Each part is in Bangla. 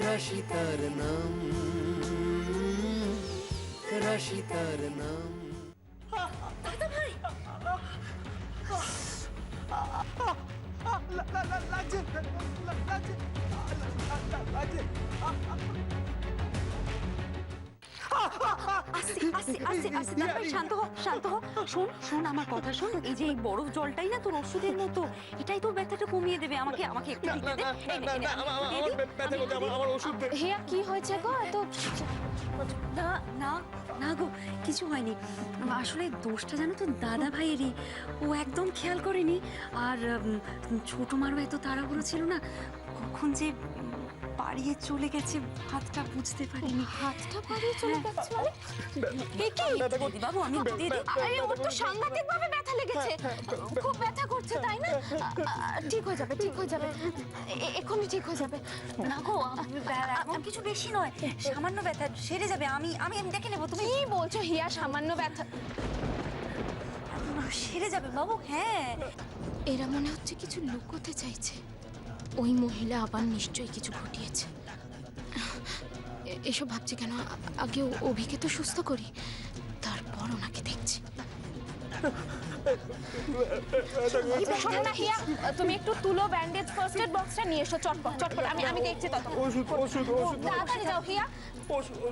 রাশিতার নাম, রাশিতার নাম। দাদা ভাই লাগছে লাগছে লাগছে। দাদা ভাই শান্ত হ, শান্ত হ। শোন শোন আমার কথা শোন, এই যে এই বরফ জলটাই না তোর ওষুধের মতো, এটাই তোর ব্যথাটা কমিয়ে দেবে। আমাকে আমাকে একটু দিতে দে। আমার ওষুধ দে। হেয়া কি হয়েছে গো? এত না না না গো, কিছু হয়নি। আসলে দোষটা জানো তো দাদা ভাইয়েরই, ও একদম খেয়াল করেনি। আর ছোট মারও এত তাড়াহুড়ো ছিল না, কখন যে পাড়িয়ে চলে গেছে হাতটা বুঝতে পারিনি। হাতটা পাড়িয়ে চলে গেছে মানে? দিদি বাবু আমি দিয়ে দিই। আরে ওর তো সাংঘাতিক ভাবে ব্যথা লেগেছে, খুব ব্যথা করছে তাই না? ঠিক হয়ে যাবে, ঠিক হয়ে যাবে, এখনই ঠিক হয়ে যাবে। না গো এমন কিছু বেশি নয়, সামান্য ব্যথা, সেরে যাবে। আমি আমি দেখে নেবো। তুমি কি বলছো হিয়া? সামান্য ব্যথা সেরে যাবে বাবু। হ্যাঁ এরা মনে হচ্ছে কিছু লুকোতে চাইছে। ওই মহিলা আবার নিশ্চয়ই কিছু ঘটিয়েছে। এসব ভাবছি কেন? আগে অভিকে তো সুস্থ করি, তারপর ওনাকে দেখছি। শোনো না হিয়া, তুমি একটু তুলো ব্যান্ডেজ ফার্স্ট এড বক্সটা নিয়ে এসো চটপট চটপট। আমি দেখছি তত। ওষুধ ওষুধ ওষুধ তাড়াতাড়ি যাও হিয়া,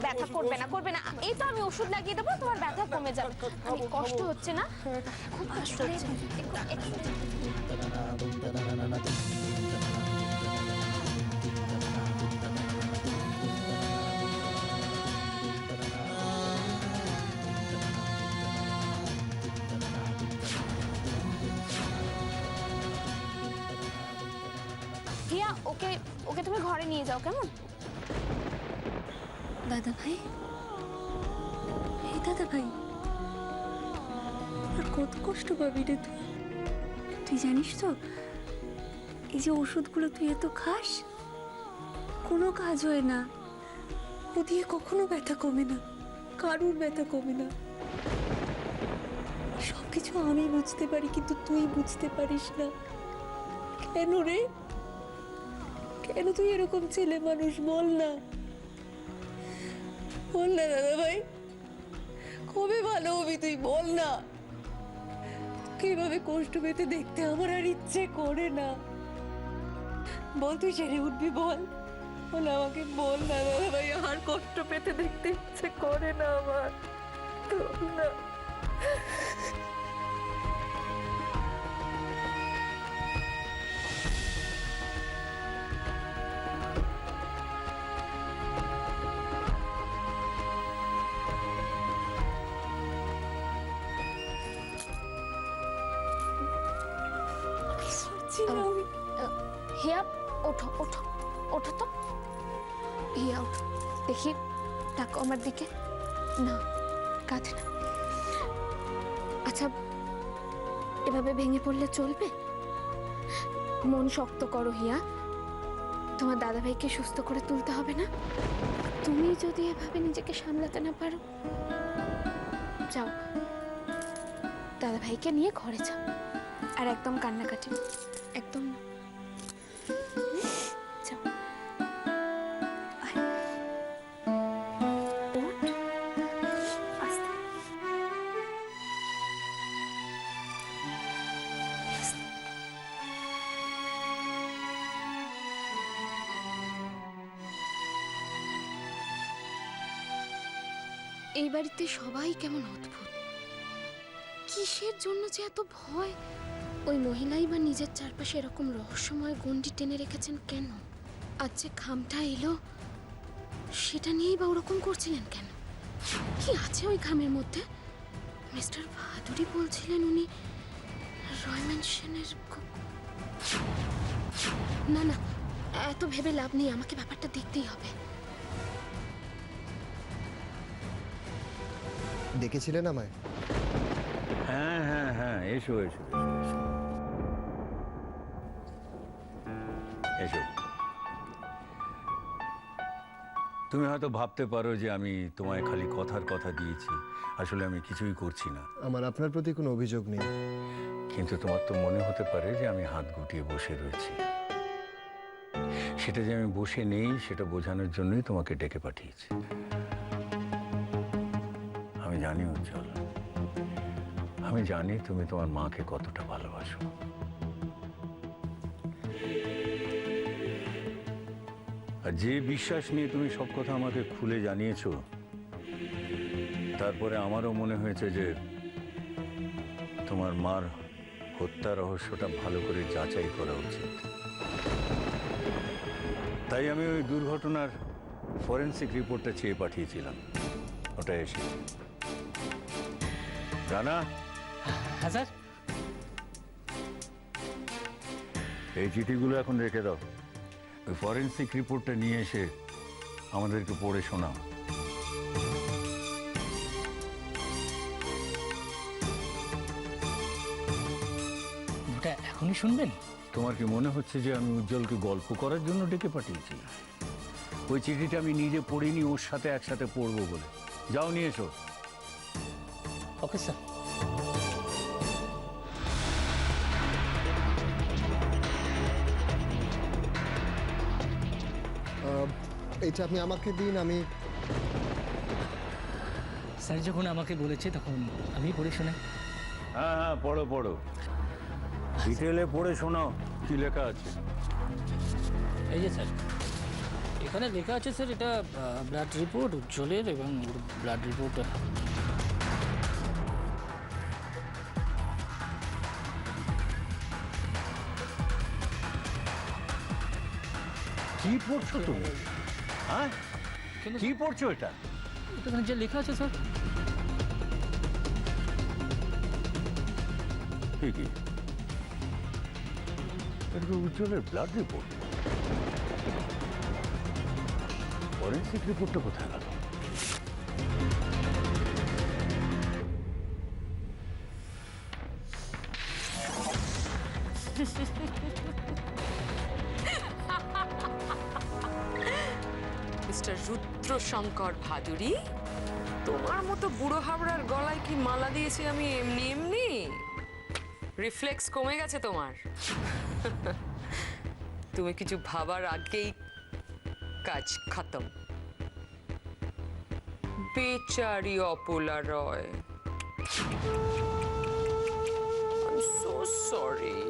ব্যথা করবে না করবে না। এই তো আমি ওষুধ লাগিয়ে দেবো, তোমার ব্যথা কমে যাবে। আমি কষ্ট হচ্ছে না? খুব কষ্ট হচ্ছে। হিয়া ওকে ওকে তুমি ঘরে নিয়ে যাও, কেমন? দাদা ভাই, এই দাদা ভাই, আর কত কষ্ট পাবি রে তুই? তুই জানিস তো এই যে ওষুধগুলো তুই এত খাস, কোনো কাজ হয় না। ও দিয়ে কখনো ব্যথা কমে না, কারুর ব্যথা কমে না। সবকিছু আমি বুঝতে পারি, কিন্তু তুই বুঝতে পারিস না। কেন রে? কেন তুই এরকম ছেলে মানুষ? বল না, বল না দাদা ভাই, কবে ভালো হবি তুই? বল না। কিভাবে কষ্ট পেতে দেখতে আমার আর ইচ্ছে করে না। বল তুই সেরে উঠবি, বল বল আমাকে, বল না দাদা ভাই, আর কষ্ট পেতে দেখতে ইচ্ছে করে না আমার। না হিয়া ওঠো ওঠো ওঠো তো। হিয়া ওঠো, দেখি তাকো আমার দিকে। না কাঁধে না। আচ্ছা এভাবে ভেঙে পড়লে চলবে? মন শক্ত করো হিয়া, তোমার দাদা ভাইকে সুস্থ করে তুলতে হবে না? তুমি যদি এভাবে নিজেকে সামলাতে না পারো, যাও দাদা ভাইকে নিয়ে ঘরে যাও। আর একদম কান্নাকাটি একদম না। যাও ওঠ, আস্তে। এই বাড়িতে সবাই কেমন অদ্ভুত। কিসের জন্য যে এত ভয়? ওই মহিলাই বা নিজের চারপাশে এরকম রহস্যময় গণ্ডি টেনে রেখেছেন কেন? আজ যে খামটা এলো, সেটা নিয়েই বা ওরকম করছিলেন কেন? কি আছে ওই খামের মধ্যে? মিস্টার ভাদুরী বলছিলেন উনি রয় ম্যানশনের। না না, এত ভেবে লাভ নেই, আমাকে ব্যাপারটা দেখতেই হবে। ডেকেছিলেন আমায়? হ্যাঁ হ্যাঁ হ্যাঁ, এসো এসো এসো। তুমি হয়তো ভাবতে পারো যে আমি তোমায় খালি কথার কথা দিয়েছি, আসলে আমি কিছুই করছি না। আমার আপনার প্রতি কোনো অভিযোগ নেই, কিন্তু তোমার তো মনে হতে পারে যে আমি হাত গুটিয়ে বসে রয়েছি। সেটা যে আমি বসে নেই সেটা বোঝানোর জন্যই তোমাকে ডেকে পাঠিয়েছি। আমি জানি উজ্জ্বল, আমি জানি তুমি তোমার মাকে কতটা ভালোবাসো। আর যে বিশ্বাস নিয়ে তুমি সব কথা আমাকে খুলে জানিয়েছো, তারপরে আমারও মনে হয়েছে যে তোমার মার হত্যা রহস্যটা ভালো করে যাচাই করা উচিত। তাই আমি ওই দুর্ঘটনার ফরেন্সিক রিপোর্টটা চেয়ে পাঠিয়েছিলাম, ওটা এসেছে। রানা, হ্যাঁ স্যার। এই চিঠিগুলো এখন রেখে দাও। ওই ফরেন্সিক রিপোর্টটা নিয়ে এসে আমাদেরকে পড়ে শোনাও। ওটা এখনই শুনবেন? তোমার কি মনে হচ্ছে যে আমি উজ্জ্বলকে গল্প করার জন্য ডেকে পাঠিয়েছি? ওই চিঠিটা আমি নিজে পড়িনি, ওর সাথে একসাথে পড়বো বলে। যাও নিয়ে এসো। Okay sir. এইটা আপনি আমাকে দিন, আমি স্যার যখন আমাকে বলেছে তখন আমি পড়ে শোনাই। হ্যাঁ হ্যাঁ, পড়ো পড়ো, ডিটেলে পড়ে শোনাও কি লেখা আছে। এই যে স্যার, এখানে লেখা আছে স্যার, এটা ব্লাড রিপোর্ট উজ্জ্বলের, এবং ব্লাড রিপোর্ট কি পড়ছো তুমি? হ্যাঁ, কিন্তু কি পড়ছো এটা? এখানে যে লেখা আছে স্যার। কি এটা তো উজ্জ্বলের ব্লাড রিপোর্ট। ফরেন্সিক রিপোর্টটা কোথায় গেল? মিস্টার রুদ্রশঙ্কর ভাদুরী, তোমার মতো বুড়ো হাবড়ার গলায় কি মালা দিয়েছি আমি এমনি এমনি? রিফ্লেক্স কমে গেছে তোমার। তুমি কিছু ভাবার আগেই কাজ খতম। বেচারি অপলা রয়, আই এম সো সরি।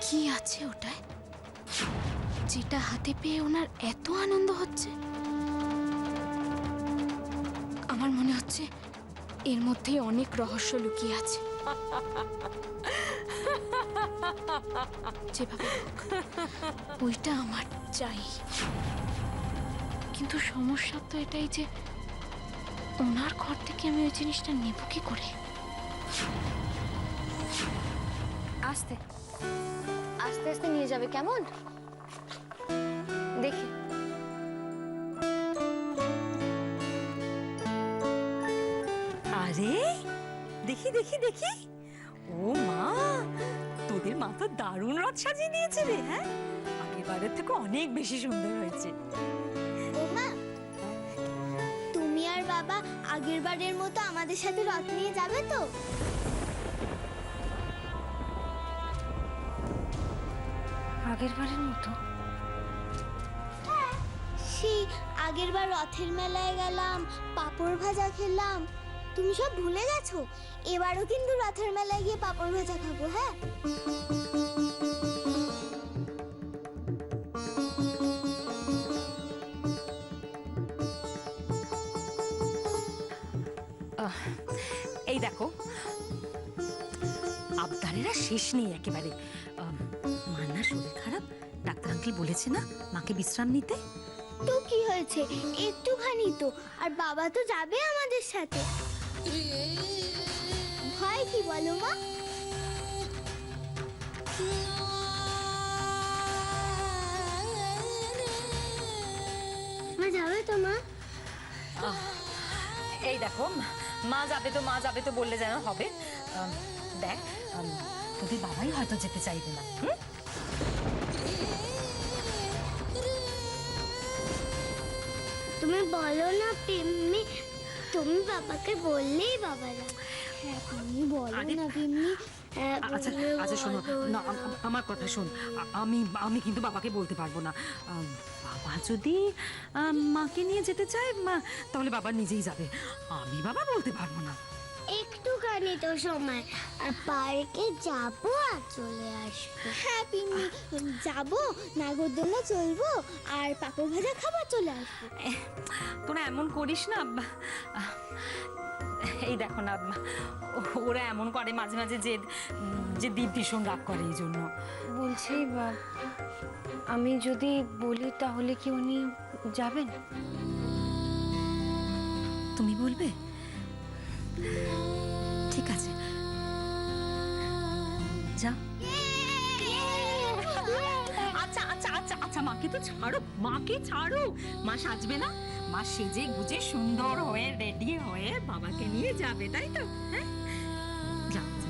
কি আছে ওটায় যেটা হাতে পেয়ে ওনার এত আনন্দ হচ্ছে? আমার মনে হচ্ছে এর মধ্যেই অনেক রহস্য লুকিয়ে আছে। যেভাবে হোক, ওইটা আমার চাই। কিন্তু সমস্যা তো এটাই যে ওনার ঘর থেকে আমি ওই জিনিসটা নেব কি করে? আস্তে আস্তে আস্তে নিয়ে যাবে, কেমন? দেখি। আরে দেখি দেখি দেখি, ও মা, তোদের মা তো দারুণ রথ সাজিয়ে দিয়েছে রে। হ্যাঁ, আগেরবারের থেকে অনেক বেশি সুন্দর হয়েছে। ওমা, তুমি আর বাবা আগেরবারের মতো আমাদের সাথে রথ নিয়ে যাবে তো? আগেরবারের মতো? সেই আগেরবার রথের মেলায় গেলাম, পাঁপড় ভাজা খেলাম, তুমি সব ভুলে গেছো? এবারও কিন্তু রথের মেলায় গিয়ে পাঁপড় ভাজা খাবো, হ্যাঁ? এই দেখো, আবদারেরা শেষ নেই একেবারে। মার না শরীর খারাপ, ডাক্তার আঙ্কেল বলেছে না মাকে বিশ্রাম নিতে। তো কি হয়েছে, একটুখানি তো। আর বাবা তো যাবে আমাদের সাথে। ভয় কি বলো মা? মা যাবে তো মা? এই দেখো, মা যাবে তো মা যাবে তো বললে যেন হবে। দেখ, তোদের বাবাই হয়তো যেতে চাইবে না। তুমি বলো না পিম্মি, তুমি বাবাকে বললেই বাবা যাবে। হ্যাঁ তুমি বলো না পিমনি। হ্যাঁ আচ্ছা আচ্ছা শোনো না, আমার কথা শোন। আমি কিন্তু বাবাকে বলতে পারবো না। বাবা যদি মাকে নিয়ে যেতে চায় তাহলে বাবা নিজেই যাবে, আমি বাবা বলতে পারবো না। একটুখানি তো সময়, আর পার্কে যাবো আর চলে আসবো। হ্যাঁ পিমনি, যাবো, নাগরদোলা চলবো আর পাপড় ভাজা খাবার চলে আসবো। তোরা এমন করিস না। এই দেখো না, ওরা এমন করে মাঝে মাঝে যে যে দীপ ভীষণ রাগ করে এই জন্য। বলছি আমি যদি বলি তাহলে কি উনি যাবেন? তুমি বলবে? ঠিক আছে, যা। আচ্ছা আচ্ছা আচ্ছা আচ্ছা, মাকে তো ছাড়ো, মাকে ছাড়ো। মা সাজবে না? মা সেজে গুজে সুন্দর হয়ে রেডি হয়ে বাবাকে নিয়ে যাবে, তাই তো? হ্যাঁ, যা যা।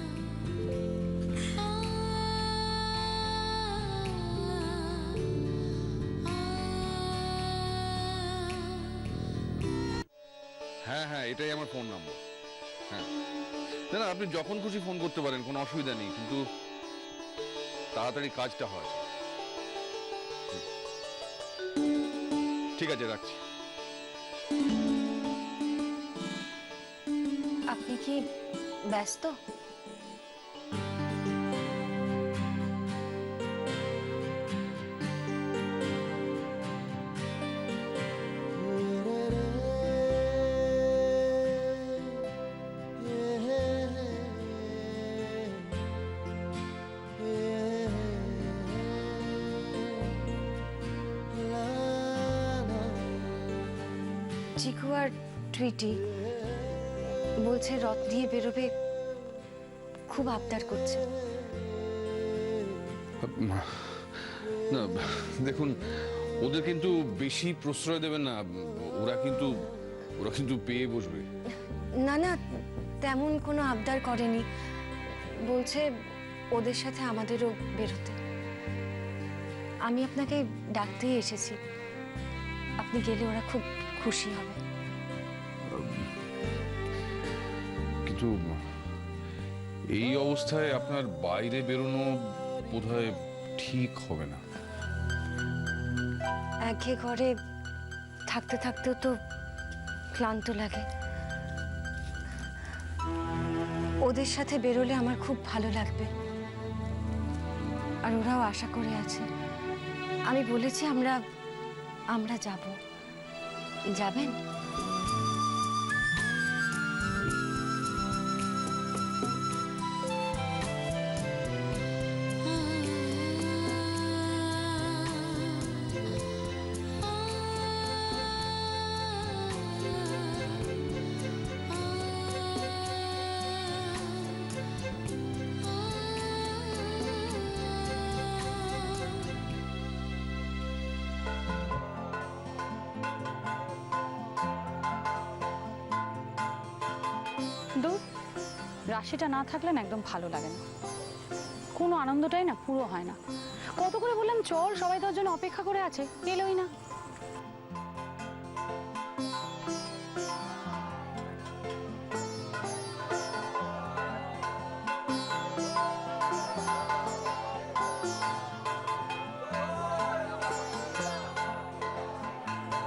হ্যাঁ হ্যাঁ, এটাই আমার ফোন নাম্বার। হ্যাঁ না না, আপনি যখন খুশি ফোন করতে পারেন, কোনো অসুবিধা নেই, কিন্তু তাড়াতাড়ি কাজটা হয়। ঠিক আছে, রাখছি। আপনি কি ব্যস্ত? চিকু আর টুইটি বলছে রথ নিয়ে বেরোবে, খুব আবদার করছে। না দেখুন, ওদের কিন্তু বেশি প্রশ্রয় দেবেন না, ওরা কিন্তু পেয়ে বসবে। না না, তেমন কোনো আবদার করেনি, বলছে ওদের সাথে আমাদেরও বেরোতে। আমি আপনাকে ডাকতেই এসেছি, আপনি গেলে ওরা খুব খুশি হবে। কিন্তু এই অবস্থায় আপনার বাইরে বেরোনো বোধহয় ঠিক হবে না। একঘেয়ে ঘরে থাকতে থাকতেও তো ক্লান্ত লাগে। ওদের সাথে বেরোলে আমার খুব ভালো লাগবে, আর ওরাও আশা করে আছে। আমি বলেছি আমরা যাব। যাবেন? দূর, রাশিটা না থাকলে না একদম ভালো লাগে না, কোনো আনন্দটাই না পুরো হয় না। কত করে বললাম চল, সবাই তোর জন্য অপেক্ষা করে আছে, এলোই না।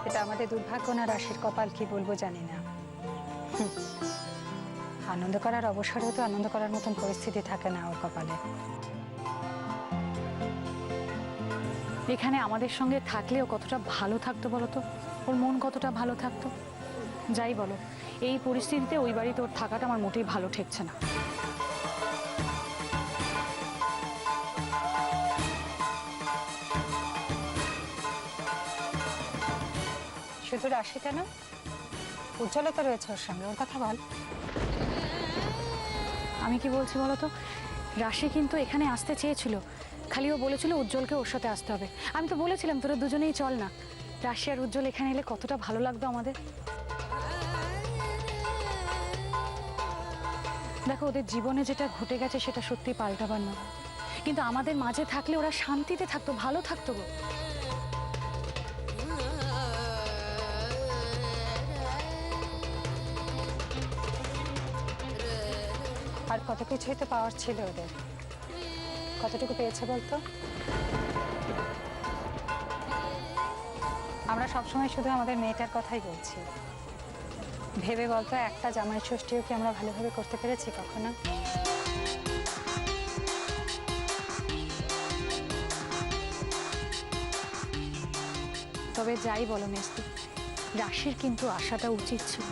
এটা আমাদের দুর্ভাগ্য না রাশির কপাল, কি বলবো জানি না। আনন্দ করার অবসরেও তো আনন্দ করার মতন পরিস্থিতি থাকে না ওর কপালে। এখানে আমাদের সঙ্গে থাকলেও কতটা ভালো থাকতো বলতো, ওর মন কতটা ভালো থাকতো। যাই বলো, এই পরিস্থিতিতে ওই বাড়িতে ওর থাকাটা আমার মোটেই ভালো ঠেকছে না। শুধু রাশি কেন, উজ্জ্বলও তো রয়েছে ওর সঙ্গে, ওর কথা বল। আমি কি বলছি বলতো, রাশি কিন্তু এখানে আসতে চেয়েছিল, খালি ও বলেছিল উজ্জ্বলকে ওর সাথে আসতে হবে। আমি তো বলেছিলাম তোরা দুজনেই চল না, রাশি আর উজ্জ্বল এখানে এলে কতটা ভালো লাগতো আমাদের। দেখো, ওদের জীবনে যেটা ঘটে গেছে সেটা সত্যি পাল্টাবার নয়, কিন্তু আমাদের মাঝে থাকলে ওরা শান্তিতে থাকতো, ভালো থাকতো গো। কত কিছুই তো পাওয়ার ছিল ওদের, কতটুকু পেয়েছে বলতো? আমরা সবসময় শুধু আমাদের মেয়েটার কথাই বলছি, ভেবে বলতো একটা জামাই ষষ্ঠীও কি আমরা ভালোভাবে করতে পেরেছি কখনো? তবে যাই বলো মেস্তি, রাশির কিন্তু আসাটা উচিত ছিল,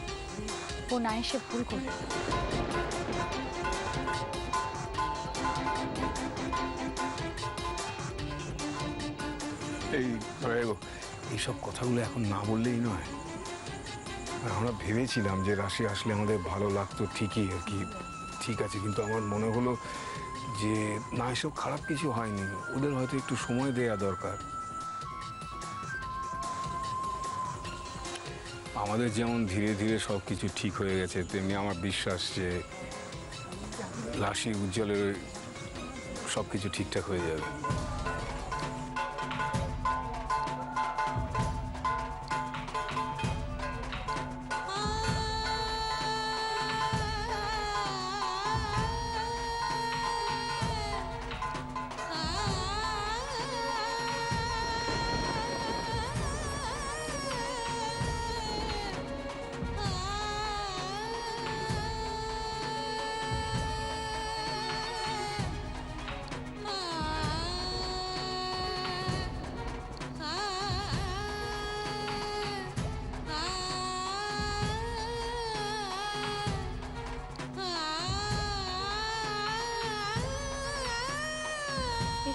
ও না এসে ভুল করল। এইসব কথাগুলো এখন না বললেই নয়। আমরা ভেবেছিলাম যে রাশি আসলে আমাদের ভালো লাগতো ঠিকই আর কি, ঠিক আছে, কিন্তু আমার মনে হলো যে না, এসব খারাপ কিছু হয়নি, ওদের হয়তো একটু সময় দেওয়া দরকার। আমাদের যেমন ধীরে ধীরে সব কিছু ঠিক হয়ে গেছে, তেমনি আমার বিশ্বাস যে রাশি উজ্জ্বলের সব কিছু ঠিকঠাক হয়ে যাবে।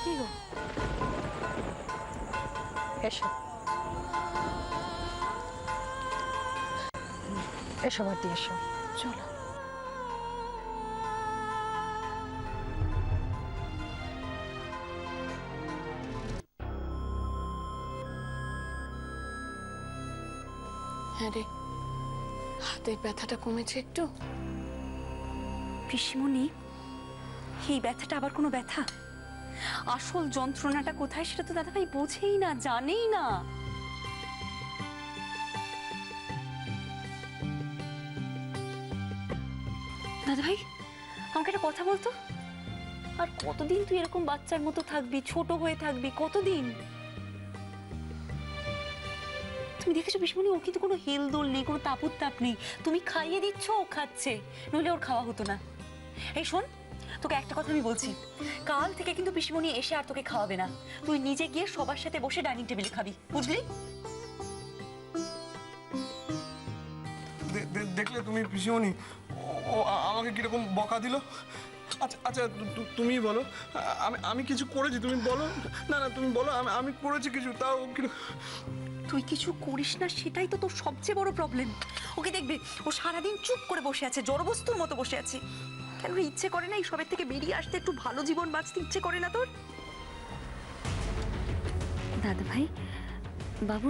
কি গো, এসো এসো বাড়ি এসো, চলো। হ্যাঁ রে, হাতের ব্যথাটা কমেছে একটু? পিসিমণি, এই ব্যথাটা আবার কোনো ব্যথা? আসল যন্ত্রণাটা কোথায় সেটা তো দাদাভাই বোঝেই না, জানেই না। দাদাভাই, আমাকে একটা কথা বলতো, আর কতদিন তুই এরকম বাচ্চার মতো থাকবি, ছোট হয়ে থাকবি, কতদিন? তুমি দেখেছো পিসিমণি, ও কিন্তু কোনো হেলদোল নেই, কোনো তাপ নেই। তুমি খাইয়ে দিচ্ছ, ও খাচ্ছে, নইলে ওর খাওয়া হতো না। এই শোন, তোকে একটা কথা আমি বলছি, কাল থেকে কিন্তু পিসিমণি এসে আর তোকে খাওয়াবে না, তুই নিজে গিয়ে সবার সাথে বসে ডাইনিং টেবিলে খাবি, বুঝলি? দেখলে তুমি পিসিমণি, ও আমাকে কিরকম বকা দিল। আচ্ছা আচ্ছা, তুমি বলো, আমি কিছু করেছি? তুমি বলো না, না তুমি বলো, আমি করেছি কিছু, তাও তুই কিছু করিস না, সেটাই তো তোর সবচেয়ে বড় প্রবলেম। ওকে দেখবে, ও সারাদিন চুপ করে বসে আছে, জড়বস্তুর মতো বসে আছে। কেন ইচ্ছে করে না এইসবের থেকে বেরিয়ে আসতে, একটু ভালো জীবন বাঁচতে ইচ্ছে করে না তোর? দাদা ভাই, বাবু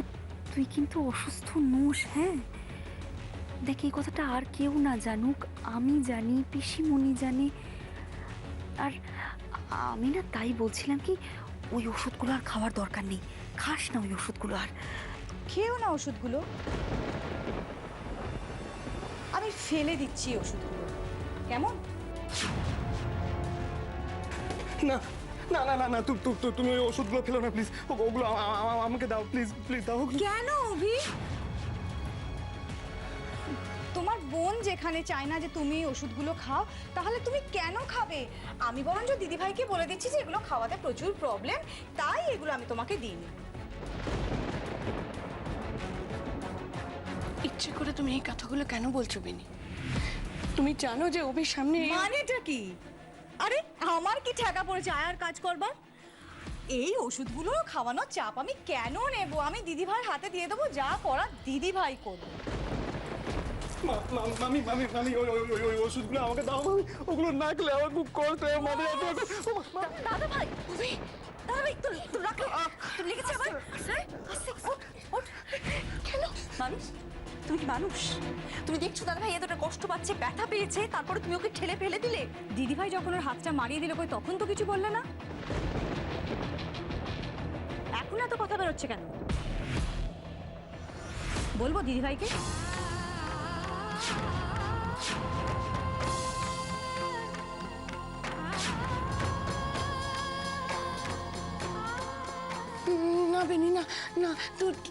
তুই কিন্তু অসুস্থ নোস, হ্যাঁ? দেখ, এই কথাটা আর কেউ না জানুক, আমি জানি, পিসিমণি জানে। আর আমি না তাই বলছিলাম কি, ওই ওষুধগুলো আর খাওয়ার দরকার নেই, খাস না ওই ওষুধগুলো, আর খেও না ওষুধগুলো, আমি ফেলে দিচ্ছি ওষুধগুলো, কেমন? না না না না না, তুমি ওই ওষুধগুলো ফেলো না প্লিজ, ওগুলো আমাকে দাও, প্লিজ প্লিজ দাও। কেন অভি? তোমার বোন যেখানে চায় না যে তুমি ওষুধগুলো খাও, তাহলে তুমি কেন খাবে? আমি বরঞ্চ দিদিভাইকে বলে দিচ্ছি যে এগুলো খাওয়াতে প্রচুর প্রবলেম, তাই এগুলো আমি তোমাকে দিইনি। ইচ্ছে করে তুমি এই কথাগুলো কেন বলছো বিনি? তুমি জানো যে অভির সামনে মানেটা কি? আরে আমার কি ঠেকা পড়েছে আয়ার কাজ করবার? এই ওষুধগুলো খাওয়ানোর চাপ আমি কেন নেব? আমি দিদিভাইয়ের হাতে দিয়ে দেবো, যা করার দিদিভাই করবে। মামি মামি মামি, ওই ওষুধগুলো আমাকে দাও, ওগুলো না খেলে আমার খুব কষ্ট হয়, মামি। দাদা ভাই, দাদা ভাই, তোর রাখো, তোর লেগেছে আবার? স্যার, আস্তে, ওঠ। কেন মানুষ? তুমি কি মানুষ? তুমি দেখছো দাদা ভাই এতটা কষ্ট পাচ্ছে, ব্যথা পেয়েছে, তারপরে তুমি ওকে ঠেলে ফেলে দিলে? দিদিভাই যখন ওর হাতটা মারিয়ে দিল, কই তখন তো কিছু বললে না? এখন এত কথা বেরোচ্ছে কেন? বলবো দিদিভাইকে? বেনি না না,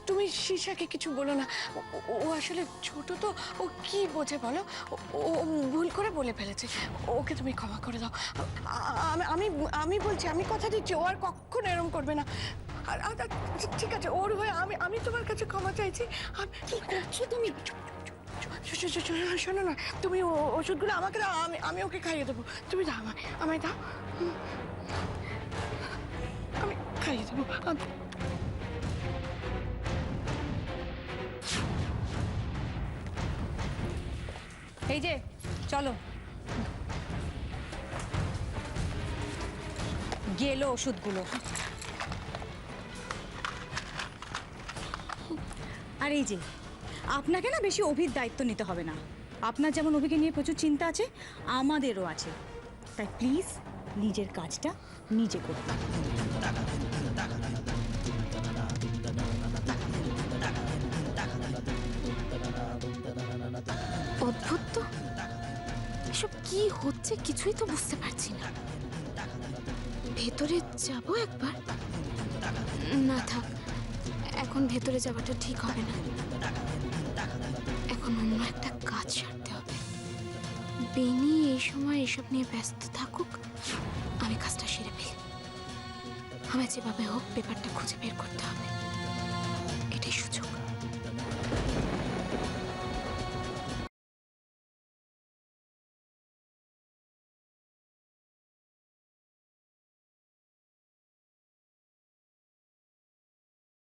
তুমি শীর্ষাকে কিছু বলো না। ও আসলে ছোট তো, ও কি বোঝে বলো? ও ভুল করে বলে ফেলেছে, ওকে তুমি ক্ষমা করে দাও। আমি আমি বলছি, আমি কথা দিচ্ছি ও আর কখনো এরকম করবে না। আর ঠিক আছে, ওর হয়ে আমি তোমার কাছে ক্ষমা চাইছি। কি করছো তুমি? শোনো না, তুমি ওষুধগুলো আমাকে দাও, আমি ওকে খাইয়ে দেবো। তুমি দাও আমায় দাও, আমি খাইয়ে দেবো। এই যে চলো, গেলো ওষুধগুলো। আর এই যে আপনাকে না বেশি অভির দায়িত্ব নিতে হবে না। আপনার যেমন অভিকে নিয়ে প্রচুর চিন্তা আছে, আমাদেরও আছে। তাই প্লিজ নিজের কাজটা নিজে করুন। অদ্ভুত তো, এসব কি হচ্ছে কিছুই তো বুঝতে পারছি না। ভেতরে যাব একবার? না থাক, এখন ভেতরে যাওয়াটা ঠিক হবে না। এখন অন্য একটা কাজ সারতে হবে। বেনি এই সময় এসব নিয়ে ব্যস্ত থাকুক, আমি কাজটা সেরে ফেলি। আমার যেভাবে হোক পেপারটা খুঁজে বের করতে হবে।